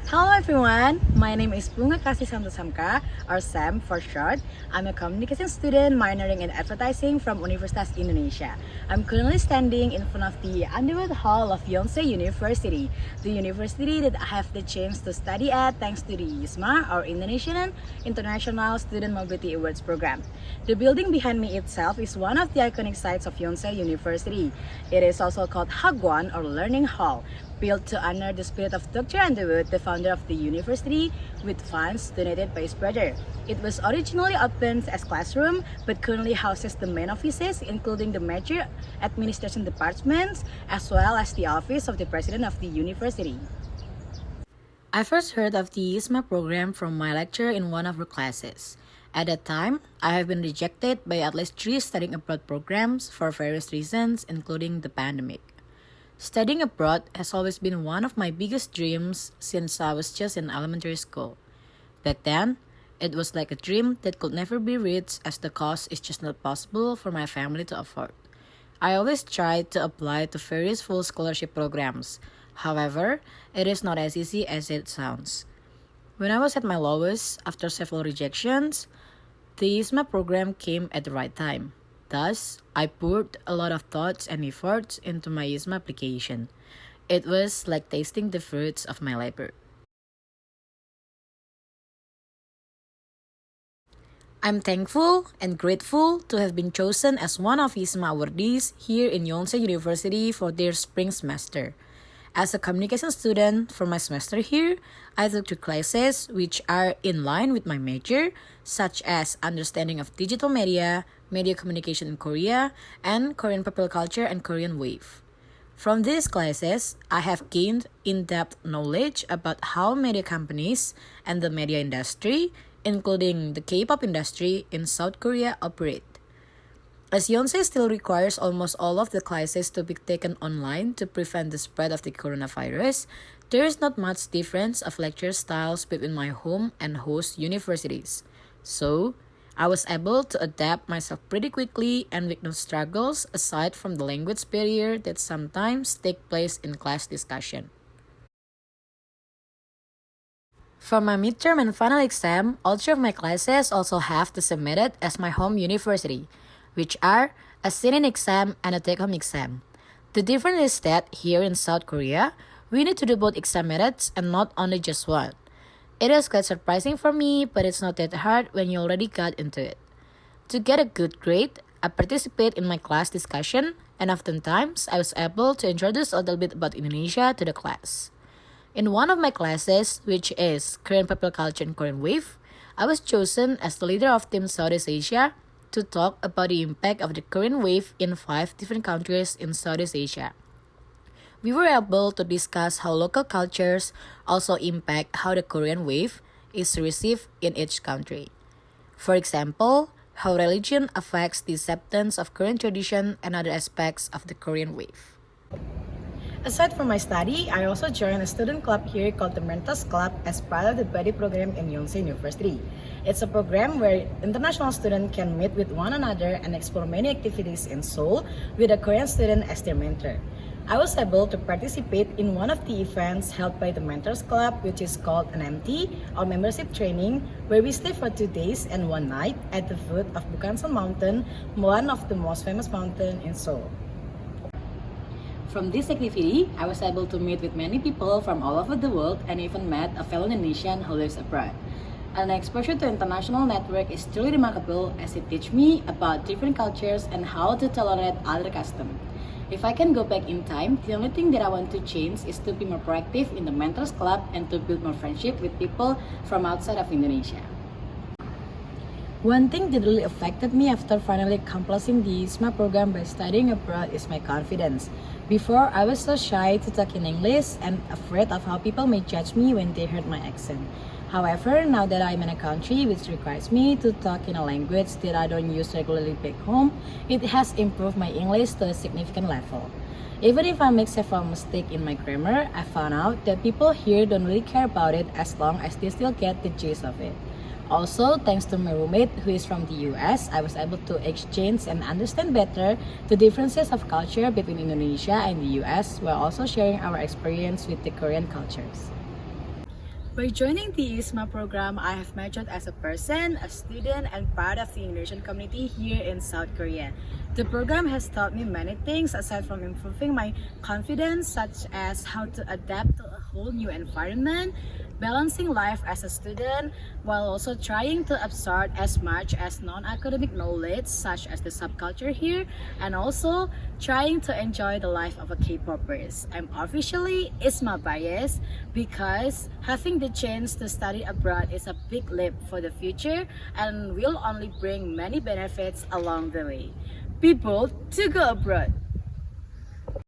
Hello everyone, my name is Bunga Samtesamka, or Sam for short. I'm a communication student minoring in advertising from Universitas Indonesia. I'm currently standing in front of the underwood hall of Yonsei University, the university that I have the chance to study at thanks to the IISMA, or Indonesian International Student Mobility Awards program. The building behind me itself is one of the iconic sites of Yonsei University. It is also called Hagwon, or Learning Hall, built to honor the spirit of Dr. Underwood, the founder of the university, with funds donated by his brother. It was originally opened as classroom, but currently houses the main offices, including the major administration departments, as well as the office of the president of the university. I first heard of the IISMA program from my lecturer in one of her classes. At that time, I have been rejected by at least 3 studying abroad programs for various reasons, including the pandemic. Studying abroad has always been one of my biggest dreams since I was just in elementary school. Back then, it was like a dream that could never be reached as the cost is just not possible for my family to afford. I always tried to apply to various full scholarship programs. However, it is not as easy as it sounds. When I was at my lowest, after several rejections, the IISMA program came at the right time. Thus, I poured a lot of thoughts and efforts into my IISMA application. It was like tasting the fruits of my labor. I'm thankful and grateful to have been chosen as one of IISMA awardees here in Yonsei University for their spring semester. As a communication student for my semester here, I took 2 classes which are in line with my major, such as Understanding of Digital Media, Media Communication in Korea, and Korean Popular Culture and Korean Wave. From these classes, I have gained in-depth knowledge about how media companies and the media industry, including the K-pop industry in South Korea, operate. As Yonsei still requires almost all of the classes to be taken online to prevent the spread of the coronavirus, there is not much difference of lecture styles between my home and host universities. So, I was able to adapt myself pretty quickly and with no struggles aside from the language barrier that sometimes take place in class discussion. For my midterm and final exam, all 3 of my classes also have the same method as my home university, which are a sit-in exam and a take-home exam. The difference is that here in South Korea, we need to do both exam methods and not only just one. It is quite surprising for me, but it's not that hard when you already got into it. To get a good grade, I participate in my class discussion, and oftentimes I was able to introduce a little bit about Indonesia to the class. In one of my classes, which is Korean Popular Culture and Korean Wave, I was chosen as the leader of Team Southeast Asia to talk about the impact of the Korean Wave in 5 different countries in Southeast Asia. We were able to discuss how local cultures also impact how the Korean Wave is received in each country. For example, how religion affects the acceptance of Korean tradition and other aspects of the Korean Wave. Aside from my study, I also joined a student club here called the Mentors Club as part of the buddy program in Yonsei University. It's a program where international students can meet with one another and explore many activities in Seoul with a Korean student as their mentor. I was able to participate in one of the events held by the Mentors Club, which is called an MT, or membership training, where we stay for 2 days and 1 night at the foot of Bunga Mountain, one of the most famous mountains in Seoul. From this activity, I was able to meet with many people from all over the world and even met a fellow Indonesian who lives abroad. An exposure to international network is truly remarkable as it teaches me about different cultures and how to tolerate other customs. If I can go back in time, the only thing that I want to change is to be more proactive in the Mentors Club and to build more friendship with people from outside of Indonesia. One thing that really affected me after finally accomplishing the IISMA program by studying abroad is my confidence. Before, I was so shy to talk in English and afraid of how people may judge me when they heard my accent. However, now that I'm in a country which requires me to talk in a language that I don't use regularly back home, it has improved my English to a significant level. Even if I make several mistakes in my grammar, I found out that people here don't really care about it as long as they still get the gist of it. Also, thanks to my roommate who is from the US, I was able to exchange and understand better the differences of culture between Indonesia and the US while also sharing our experience with the Korean cultures. By joining the IISMA program, I have matured as a person, a student, and part of the Indonesian community here in South Korea. The program has taught me many things aside from improving my confidence, such as how to adapt to a whole new environment, balancing life as a student, while also trying to absorb as much as non-academic knowledge, such as the subculture here, and also trying to enjoy the life of a K-popers. I'm officially IISMA biased because having the chance to study abroad is a big leap for the future and will only bring many benefits along the way. People to go abroad.